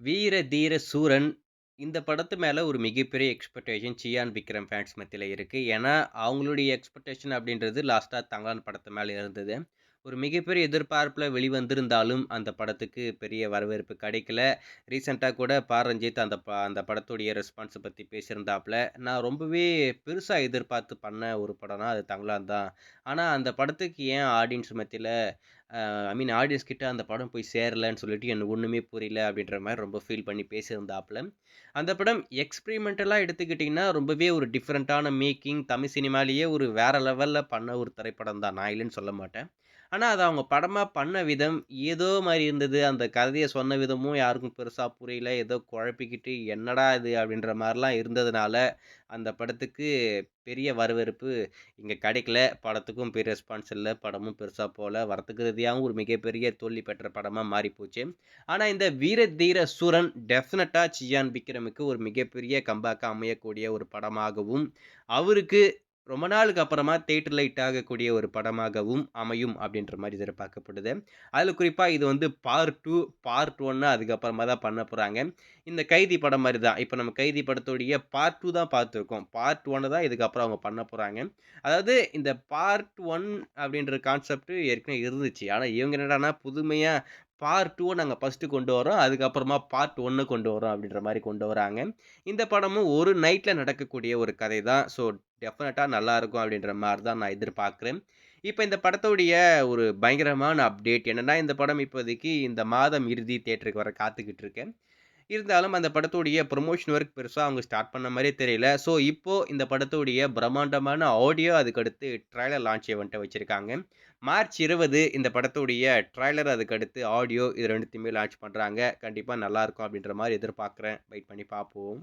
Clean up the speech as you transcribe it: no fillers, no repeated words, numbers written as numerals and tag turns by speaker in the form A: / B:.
A: வீர தீர சூரன். இந்த படத்து மேல ஒரு மிகப்பெரிய எக்ஸ்பெக்டேஷன் சியான் விக்ரம் ஃபேன்ஸ் மத்தியில இருக்கு. ஏன்னா, அவங்களுடைய எக்ஸ்பெக்டேஷன் அப்படின்றது லாஸ்ட்டா தங்கலான் படத்து மேல இருந்தது. ஒரு மிகப்பெரிய எதிர்பார்ப்புல வெளிவந்திருந்தாலும், அந்த படத்துக்கு பெரிய வரவேற்பு கிடைக்கல. ரீசென்ட்டா கூட ரஞ்சித் அந்த படத்துடைய ரெஸ்பான்ஸ பத்தி பேசியிருந்தாப்ல. நான் ரொம்பவே பெருசா எதிர்பார்த்து பண்ண ஒரு படம்னா, அது தங்கலான் தான். ஆனா, அந்த படத்துக்கு ஏன் ஆடியன்ஸ் மத்தியில ஆடியன்ஸ் கிட்ட அந்த படம் போய் சேரலன்னு சொல்லிட்டு எனக்கு ஒண்ணுமே புரியல அப்படின்ற மாரி ரொம்ப ஃபீல் பண்ணி பேசியிருந்தாப்புல. அந்த படம் எக்ஸ்பெரிமென்டலா எடுத்துக்கிட்டீங்கன்னா, ரொம்பவே ஒரு டிஃபரண்டான மேக்கிங் தமிழ் சினிமாலேயே ஒரு வேற லெவல்ல பண்ண ஒரு திரைப்படம் தான். நான் இல்லன்னு சொல்ல மாட்டேன். ஆனா, அத அவங்க படமா பண்ண விதம் ஏதோ மாரி இருந்தது. அந்த கதைய சொன்ன விதமும் யாருக்கும் பெருசா புரியல. ஏதோ குழப்பிக்கிட்டு என்னடா இது அப்படின்ற மாரிலாம் இருந்ததுனால, அந்த படத்துக்கு பெரிய வரவேற்பு இங்க கிடைக்கல. படத்துக்கும் பெரிய ரெஸ்பான்ஸ் இல்ல. படமும் பெருசா போல. வர்த்தக ரீதியாவும் ஒரு மிகப்பெரிய தோல்வி பெற்ற படமா மாறிப்போச்சு. ஆனா, இந்த வீர தீர சூரன் டெஃபினட்டா சியான் விக்ரமுக்கு ஒரு மிகப்பெரிய கம்பேக்கா அமையக்கூடிய ஒரு படமாகவும், அவருக்கு ரொம்ப நாளுக்கு அப்புறமா தியேட்டர்ல ஹிட் ஆகக்கூடிய ஒரு படமாகவும் அமையும் அப்படின்ற மாரி எதிர்பார்க்கப்படுது. அதுல குறிப்பா இது வந்து பார்ட் 2, பார்ட் 1 அதுக்கப்புறமா தான் பண்ண போறாங்க. இந்த கைதி படம் மாரி தான். இப்ப நம்ம கைதி படத்துடைய பார்ட் 2 தான் பார்த்துருக்கோம். பார்ட் 1 தான் இதுக்கப்புறம் அவங்க பண்ண போறாங்க. அதாவது இந்த பார்ட் 1 அப்படின்ற கான்செப்ட் ஏற்கனவே இருந்துச்சு. ஆனா இவங்க என்னடான்னா புதுமையா பார்ட் 2 நாங்க ஃபர்ஸ்ட்டு கொண்டு வரோம். அதுக்கப்புறமா பார்ட் 1 கொண்டு வரோம் அப்படின்ற மாரி கொண்டு வராங்க. இந்த படமும் ஒரு நைட்ல நடக்கக்கூடிய ஒரு கதை தான். ஸோ டெஃபினட்டா நல்லாருக்கும் அப்படின்ற மாரி தான் நான் எதிர்பார்க்கிறேன். இப்ப இந்த படத்துடைய ஒரு பயங்கரமான அப்டேட் என்னன்னா, இந்த படம் இப்போதைக்கு இந்த மாதம் இறுதி தியேட்டருக்கு வர காத்துக்கிட்டு இருக்கு. இருந்தாலும் அந்த படத்துடைய ப்ரமோஷன் ஒர்க் பெருசா அவங்க ஸ்டார்ட் பண்ண மாரியே தெரியல. ஸோ, இப்போ இந்த படத்துடைய பிரம்மாண்டமான ஆடியோ, அதுக்கடுத்து ட்ரைலர் லான்ச் ஈவென்ட்ட வச்சிருக்காங்க. மார்ச் 20 இந்த படத்துடைய ட்ரைலர், அதுக்கடுத்து ஆடியோ இது 2த்தையுமே லான்ச் பண்றாங்க. கண்டிப்பா நல்லாருக்கும் அப்படின்ற மாரி எதிர்பார்க்குறேன். வெயிட் பண்ணி பார்ப்போம்.